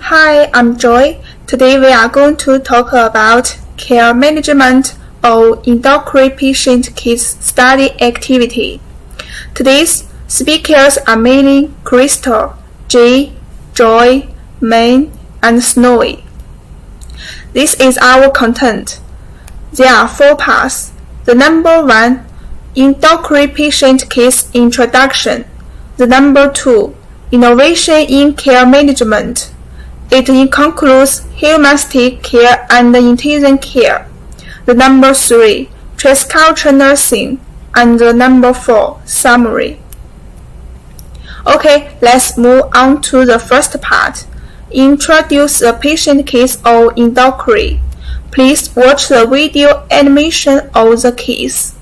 Hi, I'm Joy. Today we are going to talk about care management of endocrine patient case study activity. Today's speakers are mainly Crystal, Jay, Joy, May, and Snowy. This is our content. There are 4 parts. The number 1, endocrine patient case introduction. The number 2, innovation in care management. It concludes humanistic care and intensive care. The number 3, transcultural nursing. And the number 4, summary. Okay, let's move on to the first part. Introduce the patient case of endocrine. Please watch the video animation of the case.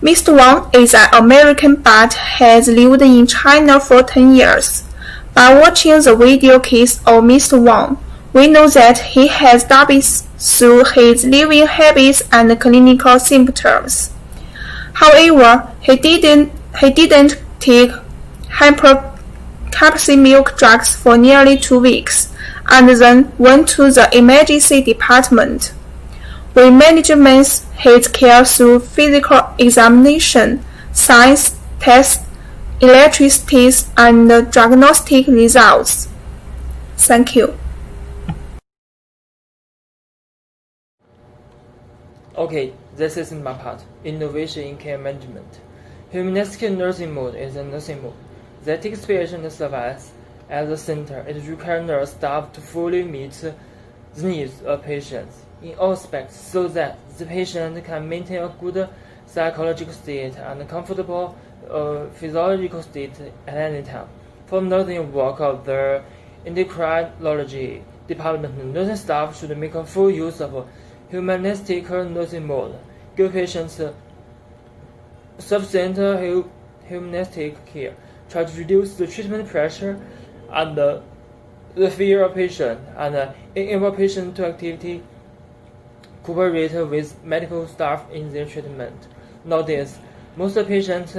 Mr. Wang is an American but has lived in China for 10 years. By watching the video case of Mr. Wang, we know that he has diabetes through his living habits and clinical symptoms. However, he didn't take hypercapsy milk drugs for nearly 2 weeks, and then went to the emergency department. We manage his care through physical examination, science tests, electricity, and diagnostic results. Thank you. Okay, this is my part. Innovation in care management. Humanistic nursing mode is a nursing mode that takes patient service at the center. It requires nurse staff to fully meet the needs of patients in all aspects so that the patient can maintain a good psychological state and comfortable physiological state at any time. For nursing work of the endocrinology department, nursing staff should make a full use of humanistic nursing mode, give patients sufficient humanistic care, try to reduce the treatment pressure and the fear of patient, and enable patient to activity cooperate with medical staff in their treatment. Nowadays, most patients'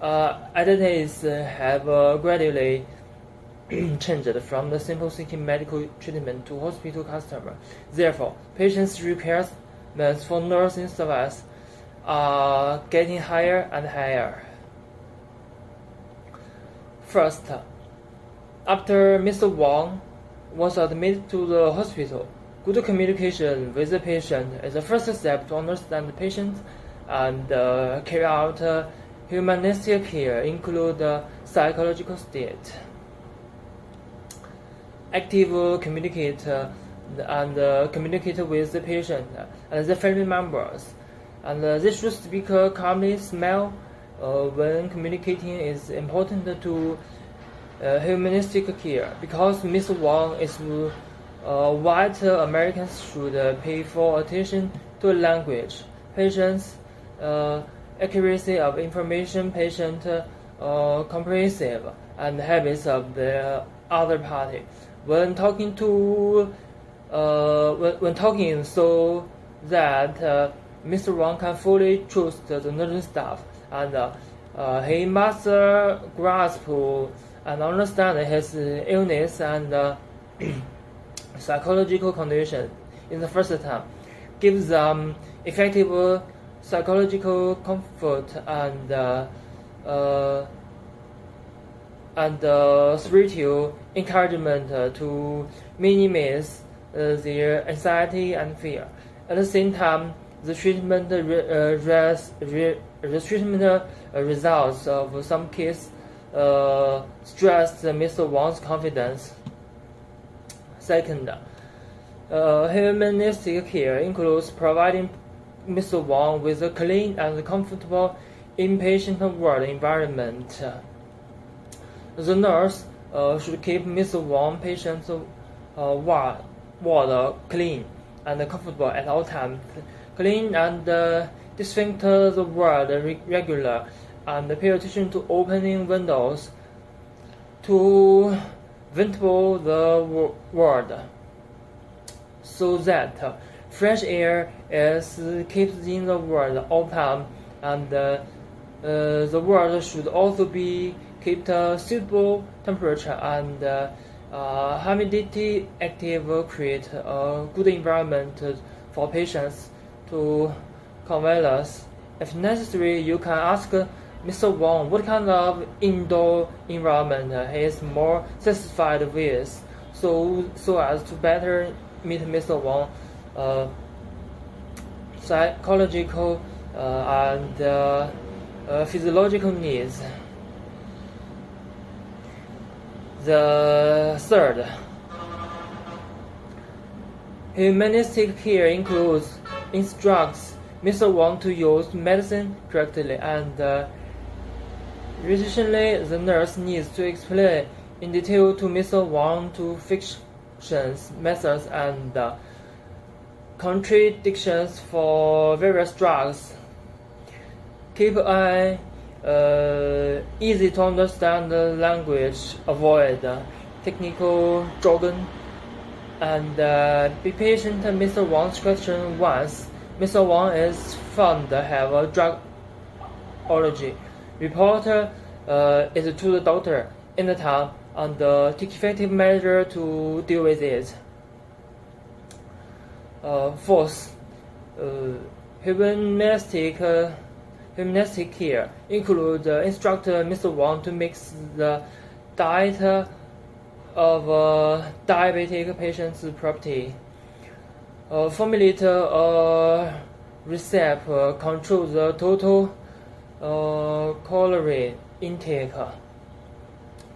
identities have gradually changed from the simple seeking medical treatment to hospital customer. Therefore, patients' requirements for nursing service are getting higher and higher. First, after Mr. Wang was admitted to the hospital, good communication with the patient is the first step to understand the patient and carry out humanistic care, include psychological state. Active communicate and communicate with the patient and the family members, and they should speak calmly, smile when communicating is important to humanistic care, because Mr. Wang is white Americans should pay full attention to language, patient's accuracy of information, patient comprehensive, and habits of the other party when talking so that Mr. Wang can fully trust the nursing staff, and he must grasp and understand his illness and psychological condition in the first time, give them effective psychological comfort and and spiritual encouragement to minimize their anxiety and fear. At the same time, the treatment results of some cases stress Mr. Wang's confidence. Second, humanistic care includes providing Mr. Wang with a clean and comfortable inpatient ward environment. The nurse should keep Mr. Wang patient's ward clean and comfortable at all times. Clean and disinfect the ward regular, and pay attention to opening windows to ventilate the ward so that fresh air is kept in the ward all time, and the ward should also be kept suitable temperature and humidity active, create a good environment for patients to convalesce. If necessary, you can ask Mr. Wang what kind of indoor environment he is more satisfied with, so as to better meet Mr. Wang's psychological and physiological needs. The third, humanistic care instructs Mr. Wang to use medicine correctly, and additionally, the nurse needs to explain in detail to Mr. Wang to fictions, methods, and contradictions for various drugs. Keep an easy to understand language, avoid technical jargon, and be patient. Mr. Wang's question once Mr. Wang is found to have a drug allergy. Report it to the doctor in the town and take effective measure to deal with it. Fourth, humanistic care include instruct Mr. Wang to mix the diet of diabetic patients properly. Formulate a recipe control the total calorie intake.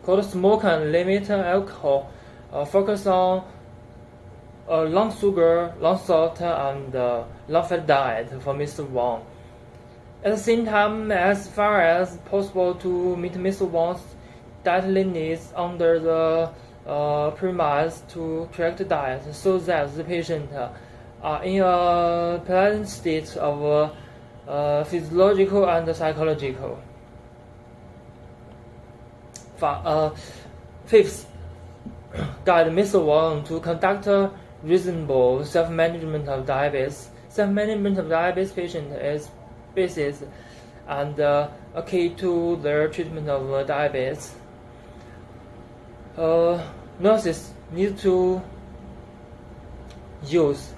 Cut smoke and limit alcohol. Focus on low sugar, low salt, and low fat diet for Mr. Wang. At the same time, as far as possible, to meet Mr. Wang's dietary needs under the premise to correct diet, so that the patient are in a pleasant state of physiological and psychological. Fifth, guide Mr. Wang to conduct reasonable self-management of diabetes. Self-management of diabetes patient is basis and a key to their treatment of diabetes. Nurses need to use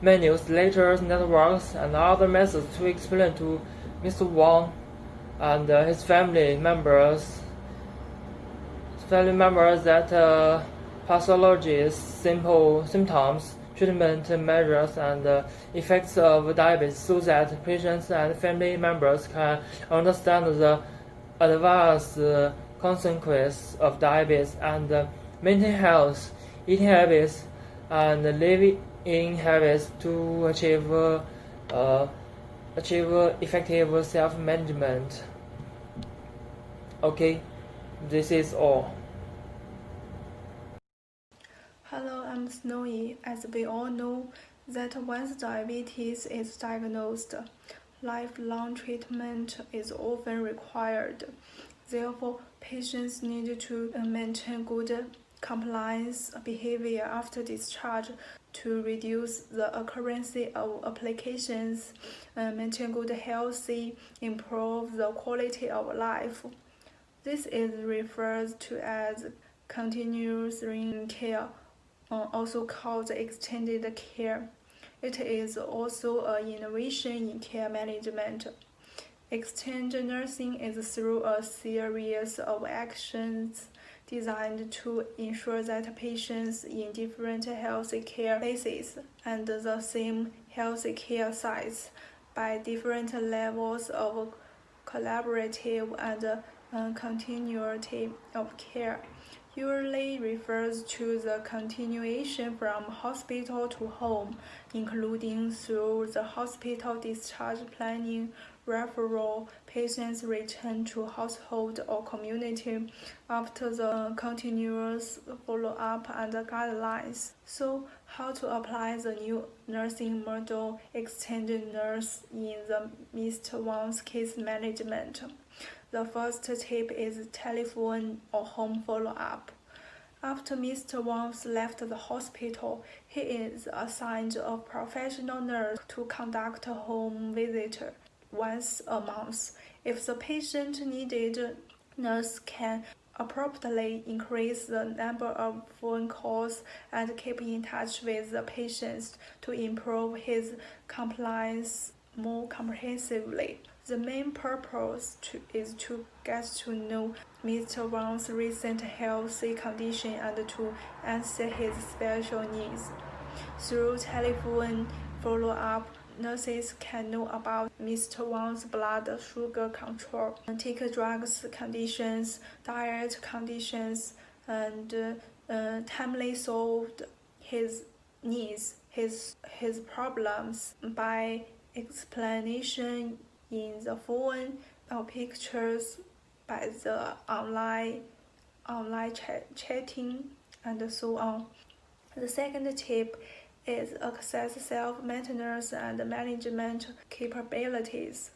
menus, letters, networks, and other methods to explain to Mr. Wang and his family members that pathologies, simple symptoms, treatment measures, and effects of diabetes, so that patients and family members can understand the adverse consequences of diabetes and maintain health, eating habits, and living habits to achieve effective self-management. Okay, this is all. Hello, I'm Snowy. As we all know, that once diabetes is diagnosed, lifelong treatment is often required. Therefore, patients need to maintain good compliance behavior after discharge to reduce the occurrence of applications, maintain good health, improve the quality of life. This is referred to as continuous care, also called extended care. It is also an innovation in care management. Exchange nursing is through a series of actions designed to ensure that patients in different healthcare care places and the same healthcare care sites by different levels of collaborative and continuity of care usually refers to the continuation from hospital to home, including through the hospital discharge planning, referral, patients return to household or community after the continuous follow-up and guidelines. So, how to apply the new nursing model Exchange Nurse in the Mr. Wang's case management? The first tip is telephone or home follow-up. After Mr. Wang left the hospital, he is assigned a professional nurse to conduct a home visit once a month. If the patient needed, nurse can appropriately increase the number of phone calls and keep in touch with the patient to improve his compliance more comprehensively. The main purpose is to get to know Mr. Wang's recent health condition and to answer his special needs. Through telephone follow-up, nurses can know about Mr. Wang's blood sugar control, take drugs conditions, diet conditions, and timely solve his needs, his problems by explanation in the phone or pictures by the online chatting and so on. The second tip is access self-maintenance and management capabilities.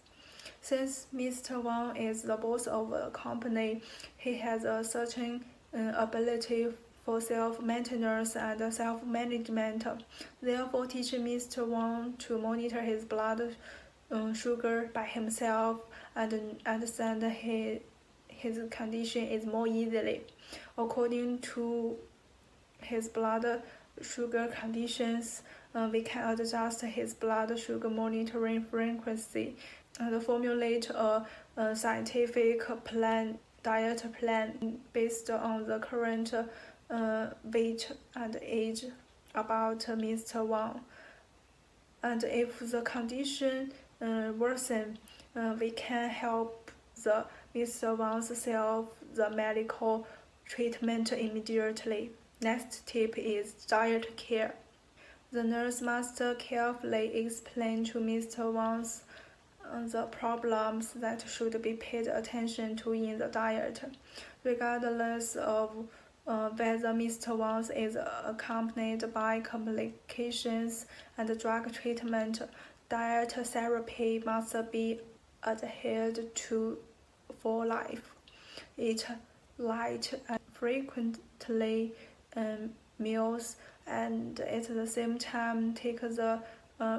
Since Mr. Wang is the boss of a company, he has a certain ability for self-maintenance and self-management. Therefore, teaching Mr. Wang to monitor his blood sugar by himself and understand his condition is more easily. According to his blood sugar conditions, we can adjust his blood sugar monitoring frequency and formulate a scientific diet plan based on the current weight and age about Mr. Wang. And if the condition worsen, we can help Mr. Wang's self the medical treatment immediately. Next tip is diet care. The nurse must carefully explain to Mr. Wang the problems that should be paid attention to in the diet, regardless of whether Mr. Wang is accompanied by complications and drug treatment. Diet therapy must be adhered to for life. Eat light and frequently meals, and at the same time take the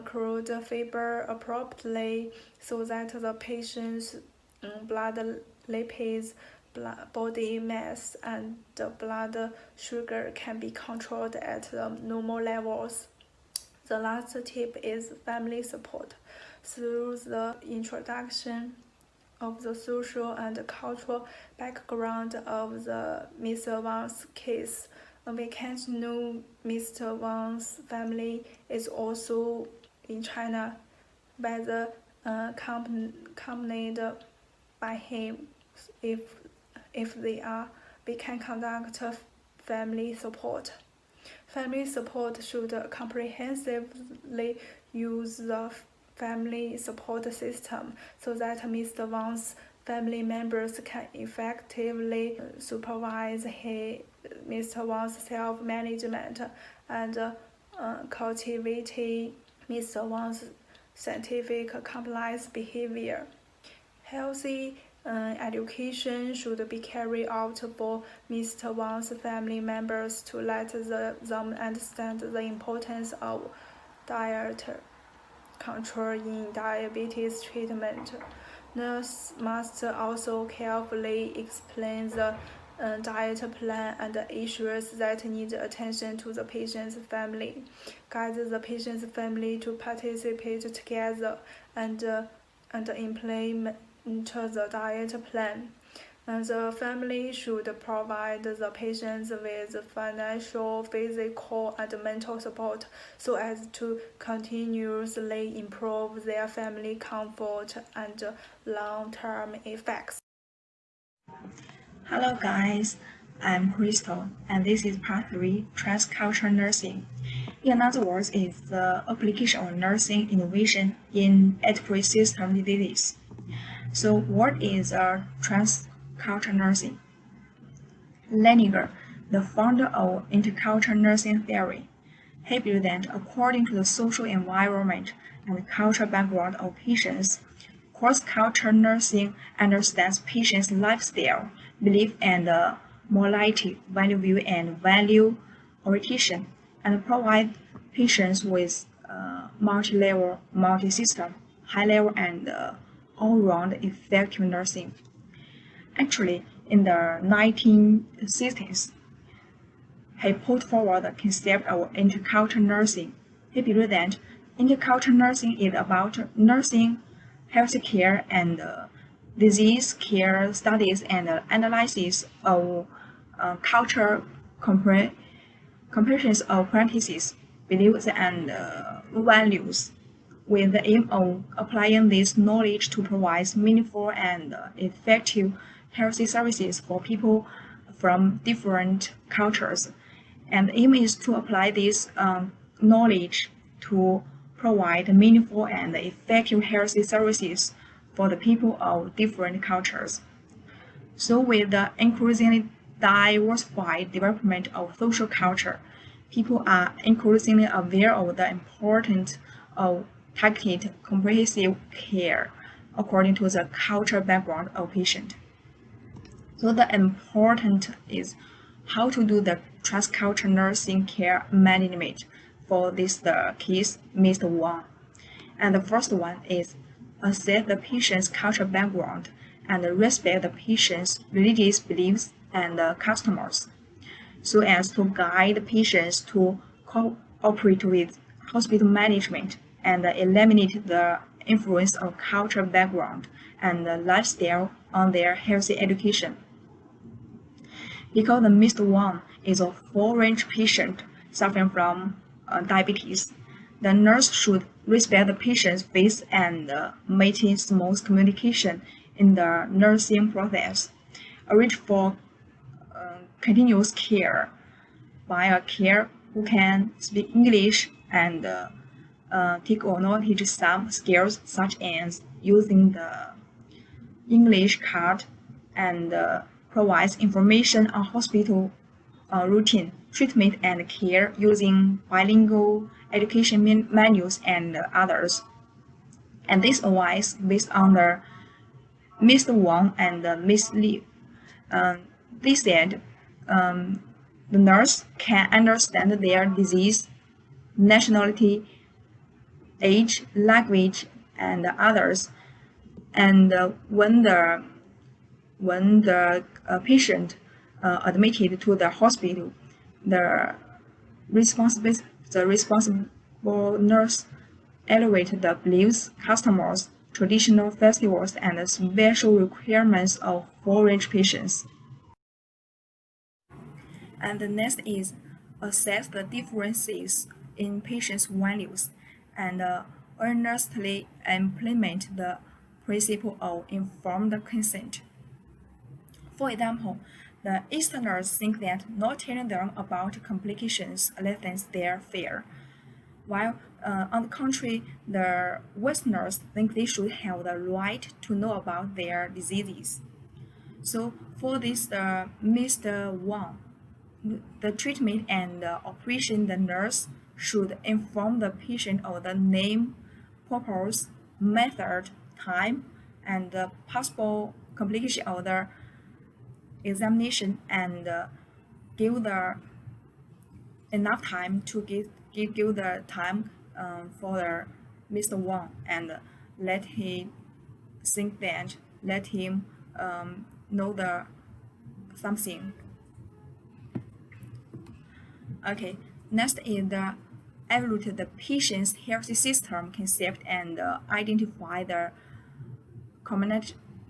crude fiber appropriately so that the patient's blood lipids, body mass, and blood sugar can be controlled at the normal levels. The last tip is family support. Through the introduction of the social and cultural background of the Mr. Wang's case, we can know Mr. Wang's family is also in China, whether accompanied by him. If they are, we can conduct family support. Family support should comprehensively use the family support system so that Mr. Wang's family members can effectively supervise Mr. Wang's self-management and cultivate Mr. Wang's scientific compliance behavior. Healthy education should be carried out for Mr. Wang's family members to let them understand the importance of diet control in diabetes treatment. Nurse must also carefully explain the diet plan and issues that need attention to the patient's family, guide the patient's family to participate together, and and implement the diet plan. And the family should provide the patients with financial, physical, and mental support so as to continuously improve their family comfort and long-term effects. Hello guys, I'm Crystal, and this is part 3, Transcultural Nursing. In other words, it's the application of nursing innovation in educational system diseases. So what is transcultural nursing? Leininger, the founder of intercultural nursing theory, he believed that according to the social environment and cultural background of patients, cross-cultural nursing understands patients' lifestyle, belief and morality, value view and value orientation, and provide patients with multi-level, multi-system, high-level and all-round effective nursing. Actually, in the 1960s, he put forward the concept of intercultural nursing. He believed that intercultural nursing is about nursing, healthcare, and disease care studies and analysis of cultural comparisons of practices, beliefs, and values, with the aim of applying this knowledge to provide meaningful and effective healthy services for people from different cultures. And the aim is to apply this knowledge to provide meaningful and effective healthy services for the people of different cultures. So with the increasingly diversified development of social culture, people are increasingly aware of the importance of targeted comprehensive care according to the cultural background of patient. So the important is how to do the transcultural nursing care management for this the case Mr. Wang. And the first one is assess the patient's cultural background and respect the patient's religious beliefs and customers, so as to guide patients to cooperate with hospital management and eliminate the influence of cultural background and lifestyle on their healthy education. Because the Mr. Wang is a full-range patient suffering from diabetes, the nurse should respect the patient's faith and maintain smooth communication in the nursing process. Arrange for continuous care by a care who can speak English and take or not teach some skills such as using the English card and provides information on hospital routine, treatment and care using bilingual education manuals and others. And this advice based on the Mr. Wang and Miss Li. They said the nurse can understand their disease, nationality, age, language, and others. And when the patient admitted to the hospital, the responsible nurse elevated the beliefs, customers, traditional festivals, and special requirements of foreign patients. And the next is assess the differences in patients' values and earnestly implement the principle of informed consent. For example, the Easterners think that not telling them about complications lessens their fear, while on the contrary, the Westerners think they should have the right to know about their diseases. So for this, Mr. Wang, the treatment and operation, the nurse should inform the patient of the name, purpose, method, time, and the possible complication of the examination, and give the enough time to give the time for the Mr. Wang, and let him think that, let him know the something. Okay, next is the evaluate the patient's healthy system concept and identify the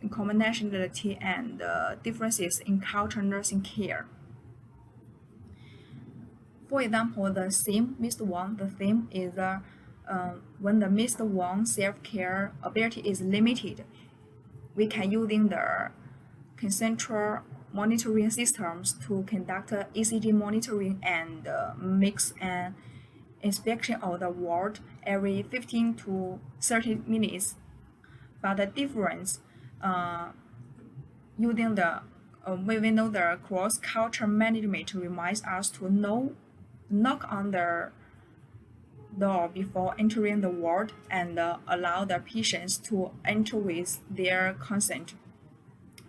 commonality and differences in culture nursing care. For example, the theme Mr. Wang. The theme is when the Mr. Wang self-care ability is limited, we can using the concentric monitoring systems to conduct ECG monitoring and mix an inspection of the ward every 15 to 30 minutes. But the difference using the we know the cross-culture management reminds us to knock on the door before entering the ward and allow the patients to enter with their consent,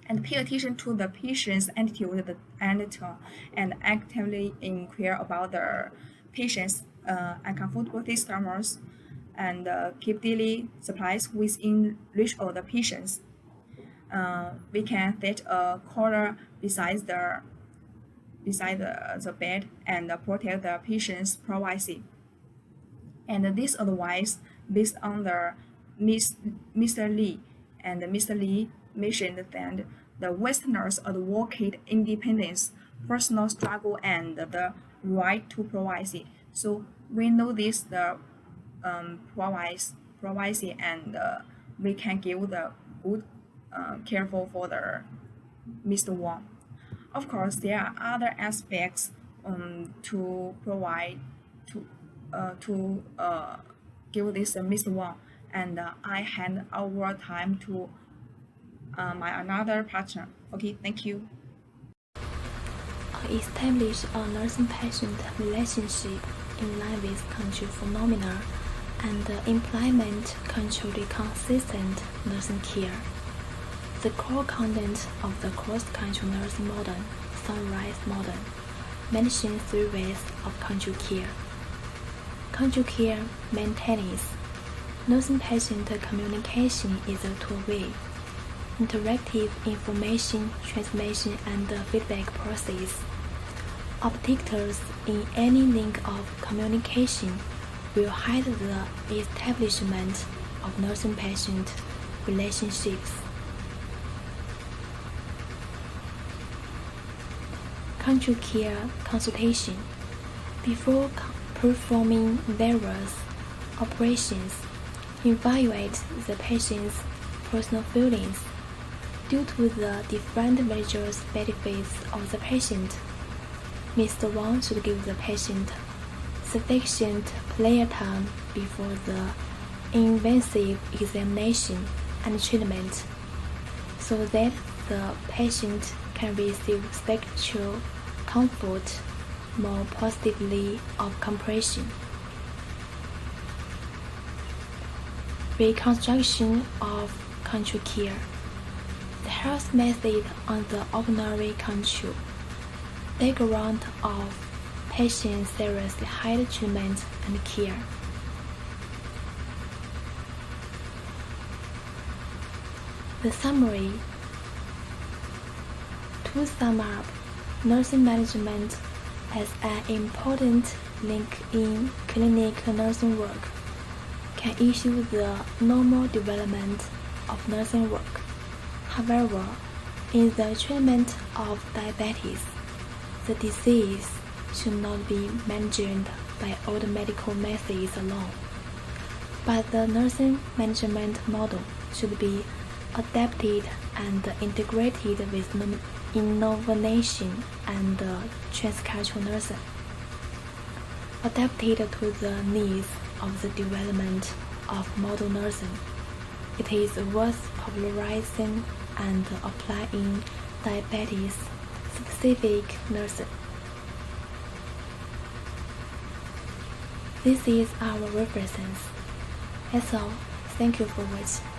and pay attention to the patient's attitude and tone, and actively inquire about the patient's uncomfortable symptoms, and keep daily supplies within reach of the patients. We can set a corner beside the bed and protect the patient's privacy. And this advice based on the Mr. Lee, and Mr. Lee mentioned that the Westerners advocate independence, personal struggle, and the right to privacy. So we know this the privacy, and we can give the good careful for the Mr. Wang. Of course, there are other aspects to provide to give this Mr. Wang, and I hand over time to my another partner. Okay, thank you. Establish a nursing-patient relationship in line with control phenomena and implement controlled consistent nursing care. The core content of the cross-control nursing model, Sunrise model, mentions 3 ways of control care. Control care maintenance. Nursing-patient communication is a two-way, interactive information transmission and feedback process. Objectors in any link of communication will hide the establishment of nursing-patient relationships. Control care consultation. Before performing various operations, evaluate the patient's personal feelings. Due to the different religious benefits of the patient, Mr. Wang should give the patient sufficient prayer time before the invasive examination and treatment, so that the patient can receive spiritual comfort more positively of compression. Reconstruction of control care. The health method on the ordinary control. Background of patient seriously high treatment and care. The summary. To sum up, nursing management as an important link in clinical nursing work can issue the normal development of nursing work. However, in the treatment of diabetes, the disease should not be managed by old medical methods alone, but the nursing management model should be adapted and integrated with innovation and transcultural nursing, adapted to the needs of the development of modern nursing. It is worth popularizing and applying diabetes-specific nursing. This is our reference. That's all. Thank you for watching.